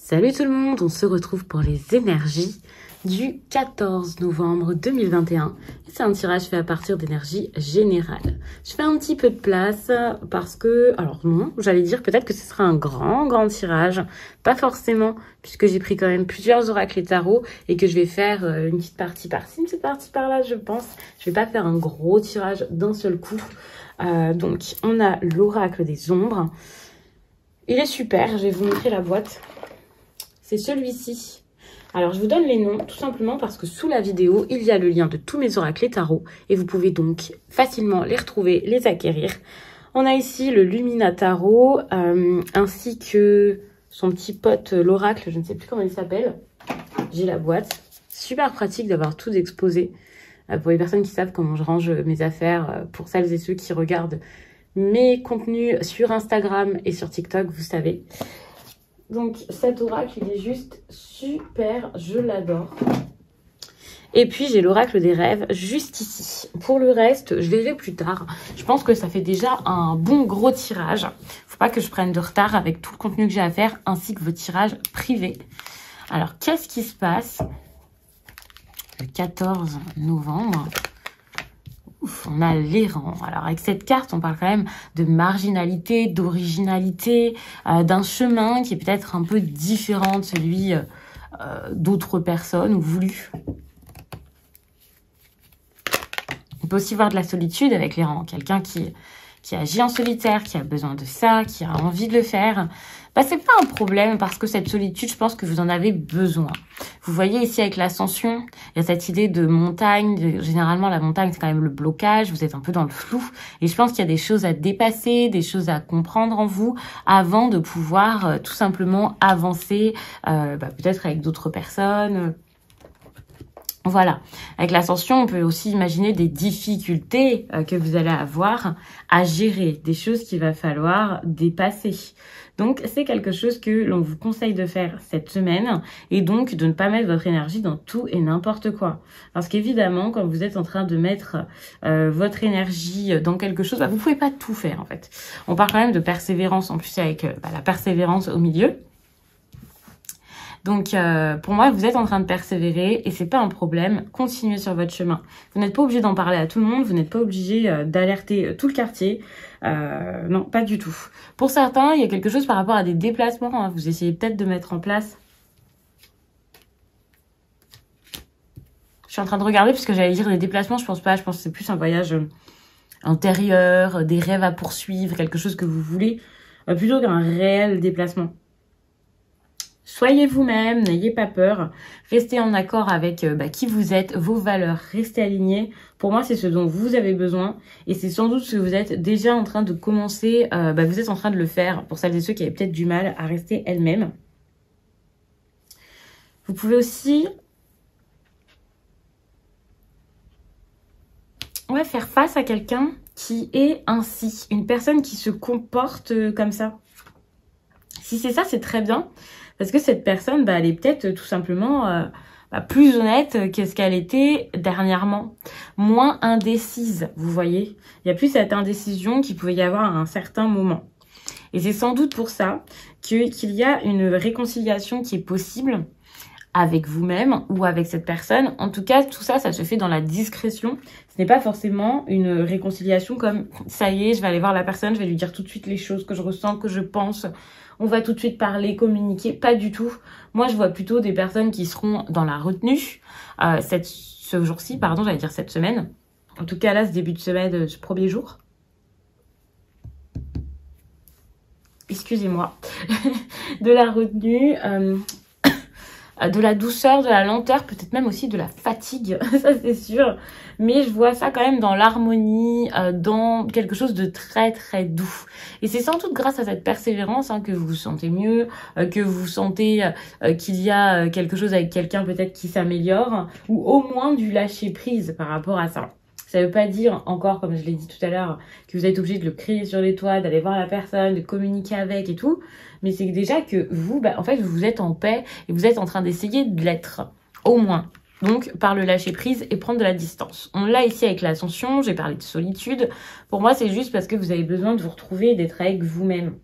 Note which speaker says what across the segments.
Speaker 1: Salut tout le monde, on se retrouve pour les énergies du 14 novembre 2021. C'est un tirage fait à partir d'énergie générale. Je fais un petit peu de place parce que, alors non, j'allais dire peut-être que ce sera un grand tirage. Pas forcément, puisque j'ai pris quand même plusieurs oracles et tarots et que je vais faire une petite partie par-ci, une petite partie par-là, je pense. Je vais pas faire un gros tirage d'un seul coup. Donc, on a l'oracle des ombres. Il est super, je vais vous montrer la boîte. C'est celui-ci. Alors, je vous donne les noms tout simplement parce que sous la vidéo, il y a le lien de tous mes oracles et tarots et vous pouvez donc facilement les retrouver, les acquérir. On a ici le Lumina Tarot ainsi que son petit pote l'oracle, je ne sais plus comment il s'appelle. J'ai la boîte. Super pratique d'avoir tout exposé pour les personnes qui savent comment je range mes affaires, pour celles et ceux qui regardent mes contenus sur Instagram et sur TikTok, vous savez. Donc cet oracle, il est juste super, je l'adore. Et puis j'ai l'oracle des rêves juste ici. Pour le reste, je verrai plus tard. Je pense que ça fait déjà un bon gros tirage. Faut pas que je prenne de retard avec tout le contenu que j'ai à faire, ainsi que vos tirages privés. Alors, qu'est-ce qui se passe le 14 novembre? On a l'errant. Alors avec cette carte, on parle quand même de marginalité, d'originalité, d'un chemin qui est peut-être un peu différent de celui d'autres personnes ou voulu. On peut aussi voir de la solitude avec l'errant. Quelqu'un qui agit en solitaire, qui a besoin de ça, qui a envie de le faire. Bah, c'est pas un problème parce que cette solitude, je pense que vous en avez besoin. Vous voyez ici avec l'ascension, il y a cette idée de montagne. Généralement, la montagne, c'est quand même le blocage. Vous êtes un peu dans le flou. Et je pense qu'il y a des choses à dépasser, des choses à comprendre en vous avant de pouvoir tout simplement avancer, peut-être avec d'autres personnes. Voilà, avec l'ascension, on peut aussi imaginer des difficultés que vous allez avoir à gérer, des choses qu'il va falloir dépasser. Donc, c'est quelque chose que l'on vous conseille de faire cette semaine et donc de ne pas mettre votre énergie dans tout et n'importe quoi. Parce qu'évidemment, quand vous êtes en train de mettre votre énergie dans quelque chose, vous pouvez pas tout faire en fait. On parle quand même de persévérance en plus avec la persévérance au milieu. Donc, pour moi, vous êtes en train de persévérer et c'est pas un problème. Continuez sur votre chemin. Vous n'êtes pas obligé d'en parler à tout le monde. Vous n'êtes pas obligé d'alerter tout le quartier. Non, pas du tout. Pour certains, il y a quelque chose par rapport à des déplacements. Hein. Vous essayez peut-être de mettre en place. Je suis en train de regarder puisque j'allais dire des déplacements. Je pense pas. Je pense que c'est plus un voyage intérieur, des rêves à poursuivre, quelque chose que vous voulez, plutôt qu'un réel déplacement. Soyez vous-même, n'ayez pas peur, restez en accord avec qui vous êtes, vos valeurs, restez alignés. Pour moi, c'est ce dont vous avez besoin et c'est sans doute ce que vous êtes déjà en train de commencer, vous êtes en train de le faire pour celles et ceux qui avaient peut-être du mal à rester elles-mêmes. Vous pouvez aussi faire face à quelqu'un qui est ainsi, une personne qui se comporte comme ça. Si c'est ça, c'est très bien. Parce que cette personne, elle est peut-être tout simplement plus honnête que ce qu'elle était dernièrement. Moins indécise, vous voyez. Il n'y a plus cette indécision qu'il pouvait y avoir à un certain moment. Et c'est sans doute pour ça qu'il y a une réconciliation qui est possible avec vous-même ou avec cette personne. En tout cas, tout ça, ça se fait dans la discrétion. Ce n'est pas forcément une réconciliation comme « ça y est, je vais aller voir la personne, je vais lui dire tout de suite les choses que je ressens, que je pense ». On va tout de suite parler, communiquer, pas du tout. Moi, je vois plutôt des personnes qui seront dans la retenue ce jour-ci, j'allais dire cette semaine. En tout cas, là, ce début de semaine, ce premier jour. Excusez-moi. De la retenue, de la douceur, de la lenteur, peut-être même aussi de la fatigue, ça c'est sûr. Mais je vois ça quand même dans l'harmonie, dans quelque chose de très doux. Et c'est sans doute grâce à cette persévérance que vous vous sentez mieux, que vous sentez qu'il y a quelque chose avec quelqu'un peut-être qui s'améliore, ou au moins du lâcher prise par rapport à ça. Ça veut pas dire encore, comme je l'ai dit tout à l'heure, que vous êtes obligé de le crier sur les toits, d'aller voir la personne, de communiquer avec et tout. Mais c'est déjà que vous, en fait, vous êtes en paix et vous êtes en train d'essayer de l'être, au moins. Donc, par le lâcher prise et prendre de la distance. On l'a ici avec l'ascension, j'ai parlé de solitude. Pour moi, c'est juste parce que vous avez besoin de vous retrouver et d'être avec vous-même.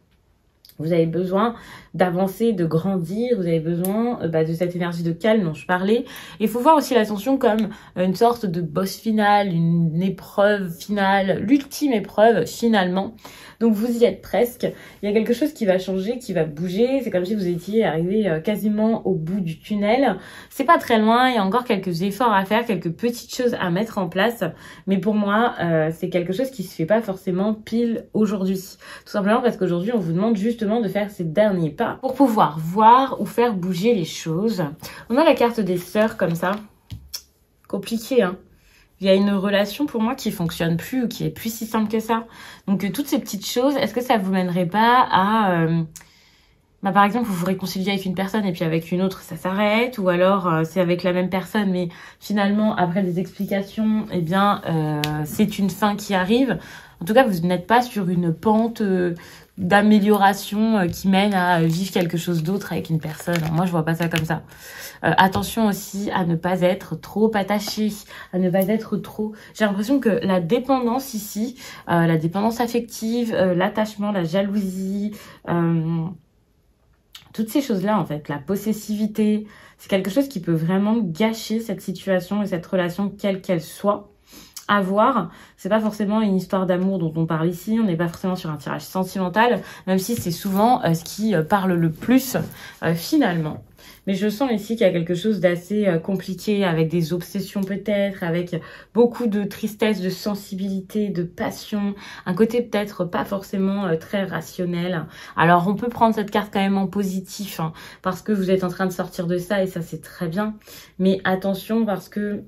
Speaker 1: Vous avez besoin d'avancer, de grandir, vous avez besoin de cette énergie de calme dont je parlais. Et il faut voir aussi l'ascension comme une sorte de boss final, une épreuve finale, l'ultime épreuve finalement. Donc vous y êtes presque. Il y a quelque chose qui va changer, qui va bouger. C'est comme si vous étiez arrivé quasiment au bout du tunnel. C'est pas très loin, il y a encore quelques efforts à faire, quelques petites choses à mettre en place. Mais pour moi, c'est quelque chose qui se fait pas forcément pile aujourd'hui. Tout simplement parce qu'aujourd'hui, on vous demande justement de faire ces derniers pas pour pouvoir voir ou faire bouger les choses. On a la carte des sœurs comme ça. Compliqué, hein. Il y a une relation pour moi qui fonctionne plus ou qui est plus si simple que ça. Donc toutes ces petites choses, est-ce que ça vous mènerait pas à... par exemple, vous vous réconciliez avec une personne et puis avec une autre, ça s'arrête. Ou alors, c'est avec la même personne, mais finalement, après des explications, eh bien, c'est une fin qui arrive. En tout cas, vous n'êtes pas sur une pente d'amélioration qui mène à vivre quelque chose d'autre avec une personne. Moi, je vois pas ça comme ça. Attention aussi à ne pas être trop attaché, à ne pas être trop... J'ai l'impression que la dépendance ici, la dépendance affective, l'attachement, la jalousie... toutes ces choses-là, en fait, la possessivité, c'est quelque chose qui peut vraiment gâcher cette situation et cette relation, quelle qu'elle soit. À voir, c'est pas forcément une histoire d'amour dont on parle ici, on n'est pas forcément sur un tirage sentimental, même si c'est souvent ce qui parle le plus finalement. Mais je sens ici qu'il y a quelque chose d'assez compliqué, avec des obsessions peut-être, avec beaucoup de tristesse, de sensibilité, de passion, un côté peut-être pas forcément très rationnel. Alors on peut prendre cette carte quand même en positif, hein, parce que vous êtes en train de sortir de ça et ça c'est très bien. Mais attention parce que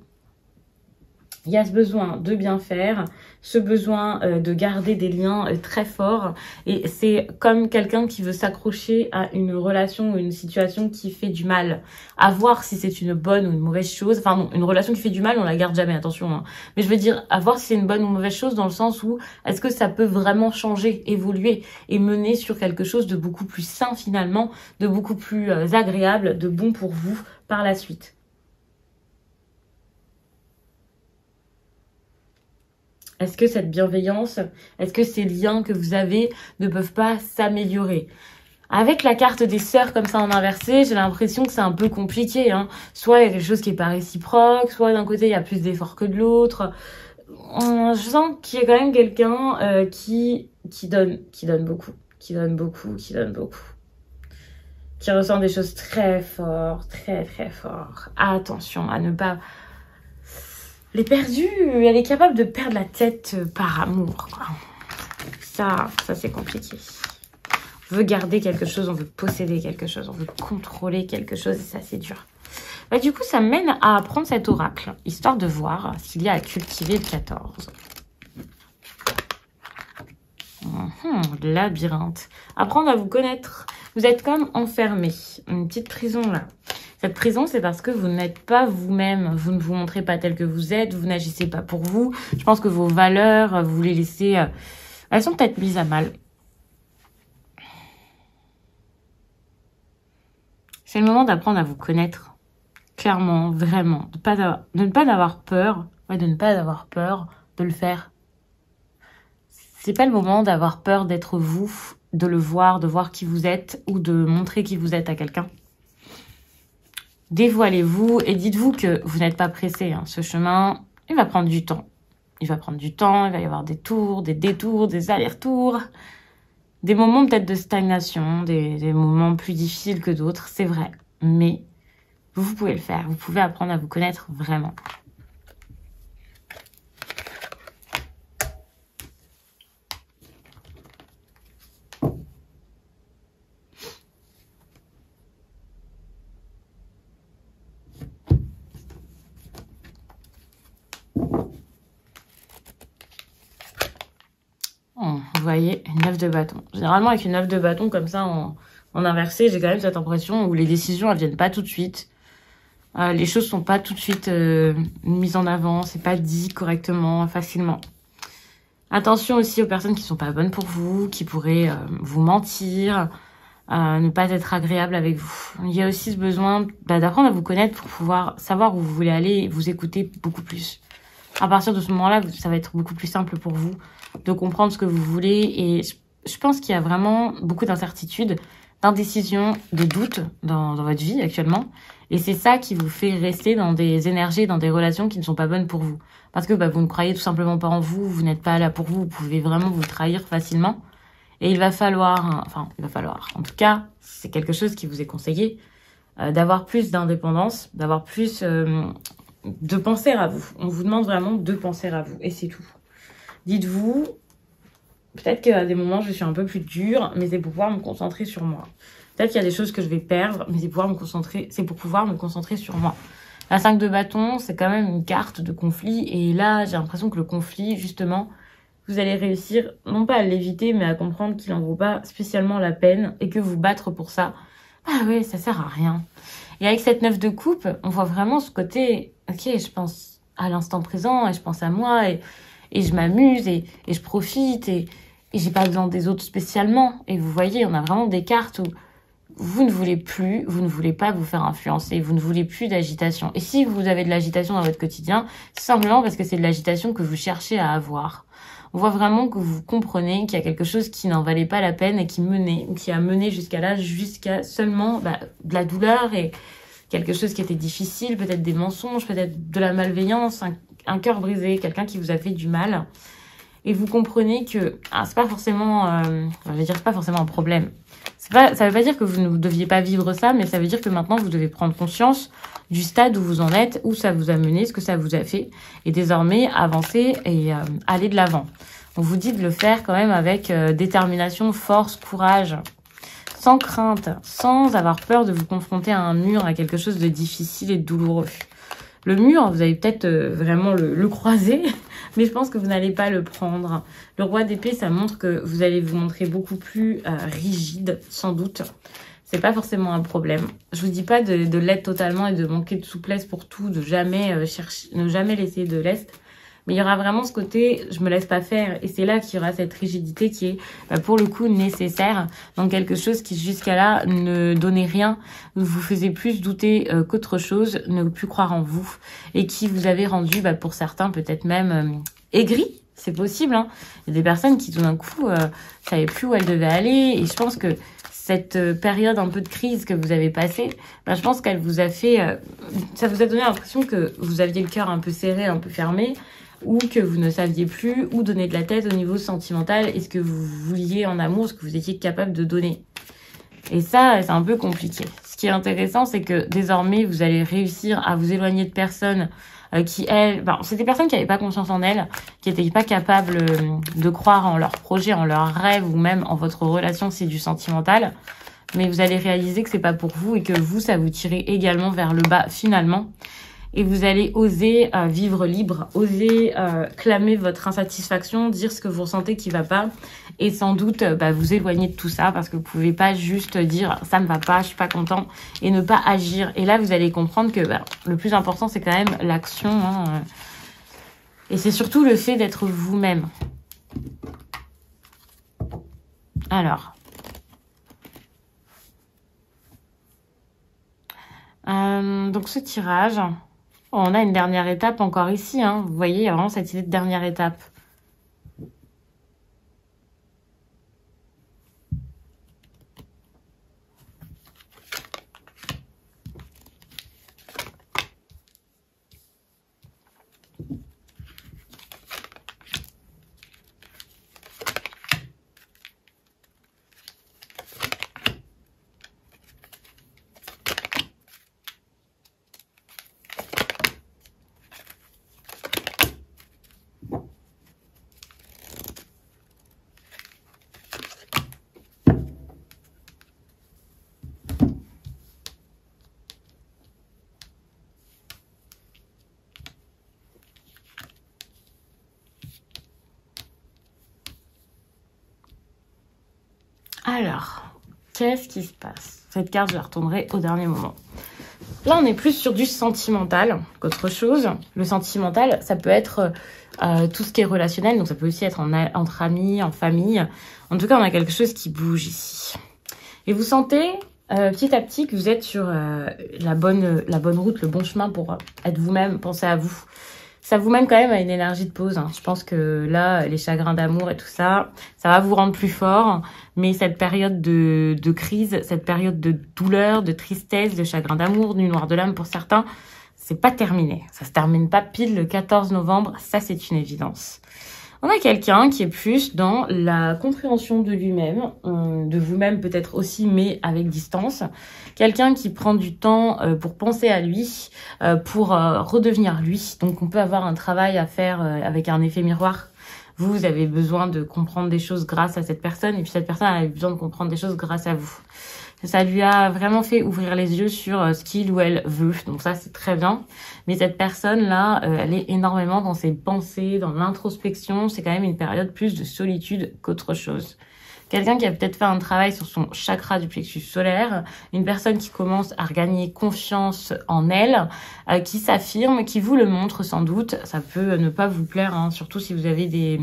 Speaker 1: il y a ce besoin de bien faire, ce besoin de garder des liens très forts. Et c'est comme quelqu'un qui veut s'accrocher à une relation ou une situation qui fait du mal. À voir si c'est une bonne ou une mauvaise chose. Enfin non, une relation qui fait du mal, on la garde jamais, attention. Hein. Mais je veux dire, à voir si c'est une bonne ou mauvaise chose dans le sens où est-ce que ça peut vraiment changer, évoluer et mener sur quelque chose de beaucoup plus sain finalement, de beaucoup plus agréable, de bon pour vous par la suite. Est-ce que cette bienveillance, est-ce que ces liens que vous avez ne peuvent pas s'améliorer? Avec la carte des sœurs comme ça en inversé, j'ai l'impression que c'est un peu compliqué. Hein. Soit il y a quelque chose qui est pas réciproque, soit d'un côté il y a plus d'efforts que de l'autre. Je sens qu'il y a quand même quelqu'un qui donne beaucoup, qui ressent des choses très fortes, très fort. Attention à ne pas... Elle est perdue, elle est capable de perdre la tête par amour, quoi. Ça c'est compliqué. On veut garder quelque chose, on veut posséder quelque chose, on veut contrôler quelque chose et ça c'est dur. Du coup, ça mène à prendre cet oracle, histoire de voir ce qu'il y a à cultiver le 14. Labyrinthe. Apprendre à vous connaître. Vous êtes comme enfermé. Une petite prison là. Cette prison, c'est parce que vous n'êtes pas vous-même. Vous ne vous montrez pas tel que vous êtes. Vous n'agissez pas pour vous. Je pense que vos valeurs, vous les laissez... elles sont peut-être mises à mal. C'est le moment d'apprendre à vous connaître. Clairement, vraiment. De ne pas avoir peur. Ouais, de ne pas avoir peur de le faire. C'est pas le moment d'avoir peur d'être vous, de le voir, de voir qui vous êtes ou de montrer qui vous êtes à quelqu'un. Dévoilez-vous et dites-vous que vous n'êtes pas pressé. Hein. Ce chemin, il va prendre du temps. Il va prendre du temps, il va y avoir des tours, des détours, des allers-retours. Des moments peut-être de stagnation, des moments plus difficiles que d'autres, c'est vrai. Mais vous pouvez le faire, vous pouvez apprendre à vous connaître vraiment. Vous voyez, une 9 de bâton. Généralement, avec une 9 de bâton comme ça en inversé, j'ai quand même cette impression où les décisions, elles viennent pas tout de suite. Les choses sont pas tout de suite mises en avant, c'est pas dit correctement, facilement. Attention aussi aux personnes qui sont pas bonnes pour vous, qui pourraient vous mentir, ne pas être agréables avec vous. Il y a aussi ce besoin d'apprendre à vous connaître pour pouvoir savoir où vous voulez aller et vous écouter beaucoup plus. À partir de ce moment-là, ça va être beaucoup plus simple pour vous de comprendre ce que vous voulez et je pense qu'il y a vraiment beaucoup d'incertitudes, d'indécision, de doute dans votre vie actuellement. Et c'est ça qui vous fait rester dans des énergies, dans des relations qui ne sont pas bonnes pour vous. Parce que vous ne croyez tout simplement pas en vous, vous n'êtes pas là pour vous, vous pouvez vraiment vous trahir facilement. Et il va falloir, en tout cas, c'est quelque chose qui vous est conseillé, d'avoir plus d'indépendance, d'avoir plus de penser à vous. On vous demande vraiment de penser à vous, et c'est tout. Dites-vous, peut-être qu'à des moments, je suis un peu plus dure, mais c'est pour pouvoir me concentrer sur moi. Peut-être qu'il y a des choses que je vais perdre, mais c'est pour pouvoir me concentrer sur moi. La 5 de bâton, c'est quand même une carte de conflit, et là, j'ai l'impression que le conflit, justement, vous allez réussir, non pas à l'éviter, mais à comprendre qu'il n'en vaut pas spécialement la peine, et que vous battre pour ça, ah ouais, ça sert à rien. Et avec cette 9 de coupe, on voit vraiment ce côté, ok, je pense à l'instant présent, et je pense à moi, et je m'amuse, et je profite, et j'ai pas besoin des autres spécialement. Et vous voyez, on a vraiment des cartes où vous ne voulez pas vous faire influencer, vous ne voulez plus d'agitation. Et si vous avez de l'agitation dans votre quotidien, c'est simplement parce que c'est de l'agitation que vous cherchez à avoir. On voit vraiment que vous comprenez qu'il y a quelque chose qui n'en valait pas la peine et qui a mené jusqu'à là, jusqu'à seulement de la douleur et quelque chose qui était difficile, peut-être des mensonges, peut-être de la malveillance, un cœur brisé, quelqu'un qui vous a fait du mal. Et vous comprenez que c'est pas forcément, c'est pas forcément un problème. Ça veut pas dire que vous ne deviez pas vivre ça, mais ça veut dire que maintenant vous devez prendre conscience du stade où vous en êtes, où ça vous a mené, ce que ça vous a fait, et désormais avancer et aller de l'avant. On vous dit de le faire quand même avec détermination, force, courage, sans crainte, sans avoir peur de vous confronter à un mur, à quelque chose de difficile et de douloureux. Le mur, vous allez peut-être vraiment le croiser, mais je pense que vous n'allez pas le prendre. Le roi d'épée, ça montre que vous allez vous montrer beaucoup plus rigide, sans doute. C'est pas forcément un problème. Je vous dis pas de l'être totalement et de manquer de souplesse pour tout, de jamais ne jamais laisser de lest. Mais il y aura vraiment ce côté, je me laisse pas faire. Et c'est là qu'il y aura cette rigidité qui est, pour le coup, nécessaire dans quelque chose qui, jusqu'à là, ne donnait rien, vous faisait plus douter qu'autre chose, ne plus croire en vous, et qui vous avait rendu, pour certains, peut-être même aigris. C'est possible, hein. Il y a des personnes qui, tout d'un coup, savaient plus où elles devaient aller. Et je pense que cette période un peu de crise que vous avez passée, je pense qu'elle vous a fait... ça vous a donné l'impression que vous aviez le cœur un peu serré, un peu fermé, ou que vous ne saviez plus où donner de la tête au niveau sentimental et ce que vous vouliez en amour, ce que vous étiez capable de donner. Et ça, c'est un peu compliqué. Ce qui est intéressant, c'est que désormais, vous allez réussir à vous éloigner de personnes qui, elles... c'est des personnes qui n'avaient pas confiance en elles, qui n'étaient pas capables de croire en leurs projets, en leurs rêves ou même en votre relation, c'est du sentimental. Mais vous allez réaliser que c'est pas pour vous et que vous, ça vous tirait également vers le bas finalement. Et vous allez oser vivre libre, oser clamer votre insatisfaction, dire ce que vous ressentez qui va pas, et sans doute vous éloigner de tout ça parce que vous pouvez pas juste dire ça me va pas, je suis pas content, et ne pas agir. Et là vous allez comprendre que le plus important c'est quand même l'action, hein, et c'est surtout le fait d'être vous-même. Alors, donc ce tirage. On a une dernière étape encore ici, hein. Vous voyez, il y a vraiment cette idée de dernière étape. Alors, qu'est-ce qui se passe? Cette carte, je la retournerai au dernier moment. Là, on est plus sur du sentimental qu'autre chose. Le sentimental, ça peut être tout ce qui est relationnel. Donc, ça peut aussi être entre amis, en famille. En tout cas, on a quelque chose qui bouge ici. Et vous sentez petit à petit que vous êtes sur la bonne route, le bon chemin pour être vous-même, penser à vous. Ça vous mène quand même à une énergie de pause. Hein. Je pense que là, les chagrins d'amour et tout ça, ça va vous rendre plus fort. Mais cette période de crise, cette période de douleur, de tristesse, de chagrin d'amour, du noir de l'âme pour certains, c'est pas terminé. Ça se termine pas pile le 14 novembre. Ça, c'est une évidence. On a quelqu'un qui est plus dans la compréhension de lui-même, de vous-même peut-être aussi, mais avec distance. Quelqu'un qui prend du temps pour penser à lui, pour redevenir lui. Donc on peut avoir un travail à faire avec un effet miroir. Vous avez besoin de comprendre des choses grâce à cette personne, et puis cette personne a besoin de comprendre des choses grâce à vous. Ça lui a vraiment fait ouvrir les yeux sur ce qu'il ou elle veut. Donc ça, c'est très bien. Mais cette personne-là, elle est énormément dans ses pensées, dans l'introspection. C'est quand même une période plus de solitude qu'autre chose. Quelqu'un qui a peut-être fait un travail sur son chakra du plexus solaire. Une personne qui commence à regagner confiance en elle, qui s'affirme, qui vous le montre sans doute. Ça peut ne pas vous plaire, hein, surtout si vous avez des...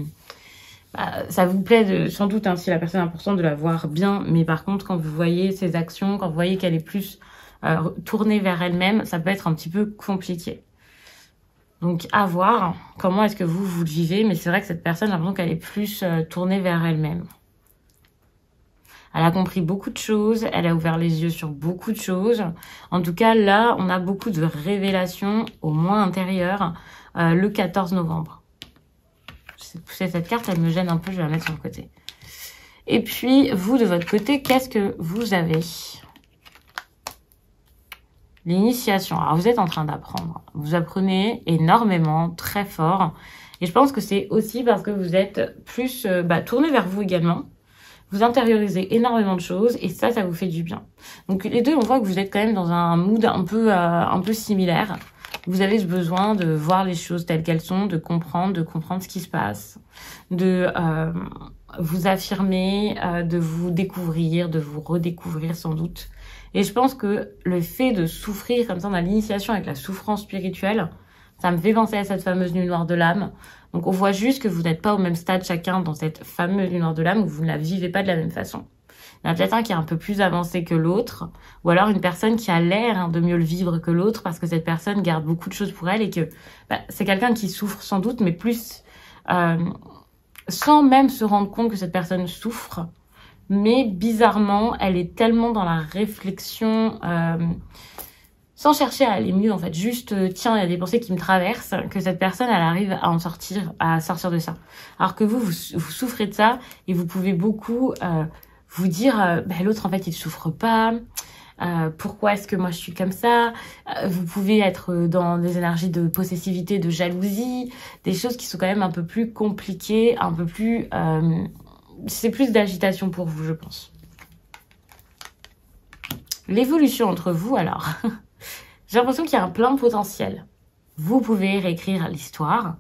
Speaker 1: ça vous plaît sans doute hein, si la personne est importante de la voir bien, mais par contre quand vous voyez ses actions, quand vous voyez qu'elle est plus tournée vers elle-même, ça peut être un petit peu compliqué. Donc à voir comment est-ce que vous le vivez, mais c'est vrai que cette personne, j'ai l'impression qu'elle est plus tournée vers elle-même. Elle a compris beaucoup de choses, elle a ouvert les yeux sur beaucoup de choses. En tout cas, là, on a beaucoup de révélations, au moins intérieures, le 14 novembre. C'est cette carte, elle me gêne un peu, je vais la mettre sur le côté. Et puis, vous, de votre côté, qu'est-ce que vous avez? L'initiation. Alors, vous êtes en train d'apprendre. Vous apprenez énormément, très fort. Et je pense que c'est aussi parce que vous êtes plus tourné vers vous également. Vous intériorisez énormément de choses et ça vous fait du bien. Donc, les deux, on voit que vous êtes quand même dans un mood un peu similaire. Vous avez ce besoin de voir les choses telles qu'elles sont, de comprendre ce qui se passe, de vous affirmer, de vous découvrir, de vous redécouvrir sans doute. Et je pense que le fait de souffrir comme ça dans l'initiation avec la souffrance spirituelle, ça me fait penser à cette fameuse nuit noire de l'âme. Donc on voit juste que vous n'êtes pas au même stade chacun dans cette fameuse nuit noire de l'âme, où vous ne la vivez pas de la même façon. Il y en a peut-être un qui est un peu plus avancé que l'autre, ou alors une personne qui a l'air de mieux le vivre que l'autre, parce que cette personne garde beaucoup de choses pour elle, et que c'est quelqu'un qui souffre sans doute, mais plus sans même se rendre compte que cette personne souffre. Mais bizarrement, elle est tellement dans la réflexion, sans chercher à aller mieux en fait. Juste, tiens, il y a des pensées qui me traversent, que cette personne, elle arrive à sortir de ça. Alors que vous souffrez de ça, et vous pouvez beaucoup vous dire, l'autre en fait, il souffre pas. Pourquoi est-ce que moi je suis comme ça? Vous pouvez être dans des énergies de possessivité, de jalousie, des choses qui sont quand même un peu plus compliquées, un peu plus... c'est plus d'agitation pour vous, je pense. L'évolution entre vous, alors, j'ai l'impression qu'il y a un plein potentiel. Vous pouvez réécrire l'histoire.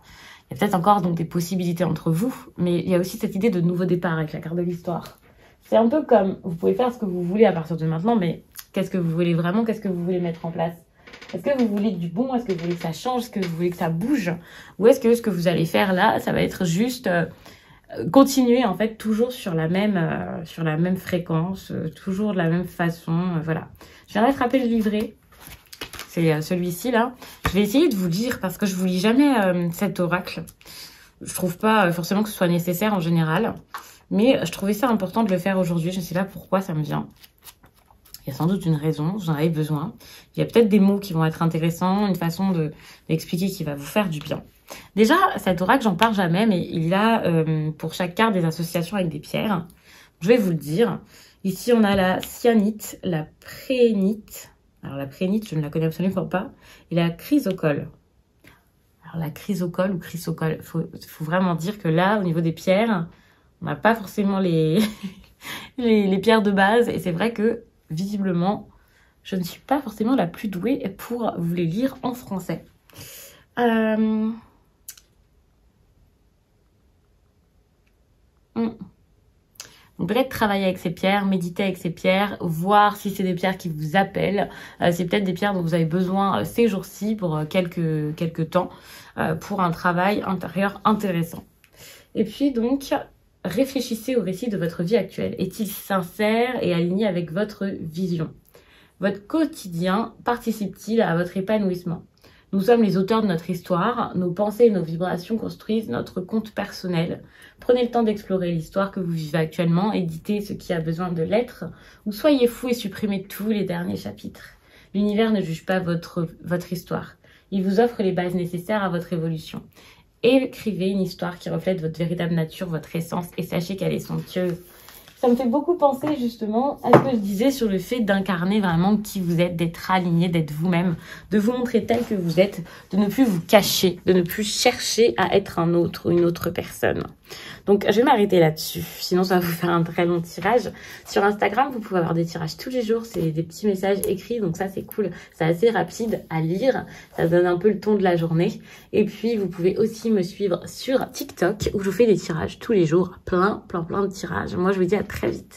Speaker 1: Il y a peut-être encore donc des possibilités entre vous, mais il y a aussi cette idée de nouveau départ avec la carte de l'histoire. C'est un peu comme, vous pouvez faire ce que vous voulez à partir de maintenant, mais qu'est-ce que vous voulez vraiment? Qu'est-ce que vous voulez mettre en place? Est-ce que vous voulez du bon? Est-ce que vous voulez que ça change? Est-ce que vous voulez que ça bouge? Ou est-ce que ce que vous allez faire là, ça va être juste continuer en fait toujours sur la même fréquence, toujours de la même façon, voilà. Je viens d'attraper le livret. C'est celui-ci là. Je vais essayer de vous lire parce que je vous lis jamais cet oracle. Je trouve pas forcément que ce soit nécessaire en général. Mais je trouvais ça important de le faire aujourd'hui. Je ne sais pas pourquoi ça me vient. Il y a sans doute une raison. J'en avais besoin. Il y a peut-être des mots qui vont être intéressants. Une façon d'expliquer qui va vous faire du bien. Déjà, cet oracle, j'en parle jamais. Mais il a pour chaque carte des associations avec des pierres. Je vais vous le dire. Ici, on a la cyanite, la prénite. Alors la prénite, je ne la connais absolument pas. Et la chrysocole. Alors la chrysocole ou chrysocole. Faut vraiment dire que là, au niveau des pierres... On n'a pas forcément les pierres de base. Et c'est vrai que, visiblement, je ne suis pas forcément la plus douée pour vous les lire en français. Donc peut-être travailler avec ces pierres, méditer avec ces pierres, voir si c'est des pierres qui vous appellent. C'est peut-être des pierres dont vous avez besoin ces jours-ci pour quelques temps, pour un travail intérieur intéressant. Et puis donc... réfléchissez au récit de votre vie actuelle. Est-il sincère et aligné avec votre vision? Votre quotidien participe-t-il à votre épanouissement? Nous sommes les auteurs de notre histoire, nos pensées et nos vibrations construisent notre compte personnel. Prenez le temps d'explorer l'histoire que vous vivez actuellement, éditez ce qui a besoin de l'être, ou soyez fou et supprimez tous les derniers chapitres. L'univers ne juge pas votre histoire. Il vous offre les bases nécessaires à votre évolution. Écrivez une histoire qui reflète votre véritable nature, votre essence, et sachez qu'elle est somptueuse. Ça me fait beaucoup penser justement à ce que je disais sur le fait d'incarner vraiment qui vous êtes, d'être aligné, d'être vous-même, de vous montrer tel que vous êtes, de ne plus vous cacher, de ne plus chercher à être un autre ou une autre personne. Donc, je vais m'arrêter là-dessus. Sinon, ça va vous faire un très long tirage. Sur Instagram, vous pouvez avoir des tirages tous les jours. C'est des petits messages écrits. Donc ça, c'est cool. C'est assez rapide à lire. Ça donne un peu le ton de la journée. Et puis, vous pouvez aussi me suivre sur TikTok où je vous fais des tirages tous les jours. Plein de tirages. Moi, je vous dis à très vite.